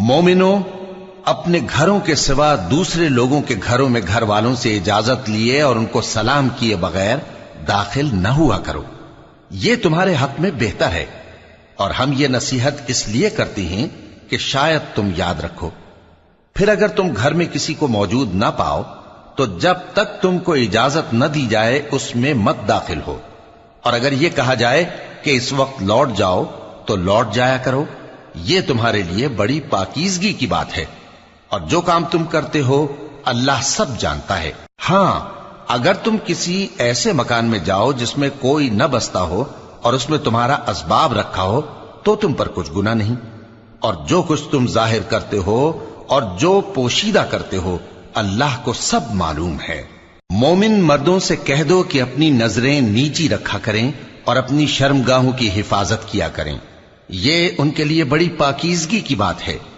مومنو، اپنے گھروں کے سوا دوسرے لوگوں کے گھروں میں گھر والوں سے اجازت لیے اور ان کو سلام کیے بغیر داخل نہ ہوا کرو، یہ تمہارے حق میں بہتر ہے، اور ہم یہ نصیحت اس لیے کرتے ہیں کہ شاید تم یاد رکھو۔ پھر اگر تم گھر میں کسی کو موجود نہ پاؤ تو جب تک تم کو اجازت نہ دی جائے اس میں مت داخل ہو، اور اگر یہ کہا جائے کہ اس وقت لوٹ جاؤ تو لوٹ جایا کرو، یہ تمہارے لیے بڑی پاکیزگی کی بات ہے، اور جو کام تم کرتے ہو اللہ سب جانتا ہے۔ ہاں، اگر تم کسی ایسے مکان میں جاؤ جس میں کوئی نہ بستا ہو اور اس میں تمہارا اسباب رکھا ہو تو تم پر کچھ گناہ نہیں، اور جو کچھ تم ظاہر کرتے ہو اور جو پوشیدہ کرتے ہو اللہ کو سب معلوم ہے۔ مومن مردوں سے کہہ دو کہ اپنی نظریں نیچی رکھا کریں اور اپنی شرمگاہوں کی حفاظت کیا کریں، یہ ان کے لیے بڑی پاکیزگی کی بات ہے۔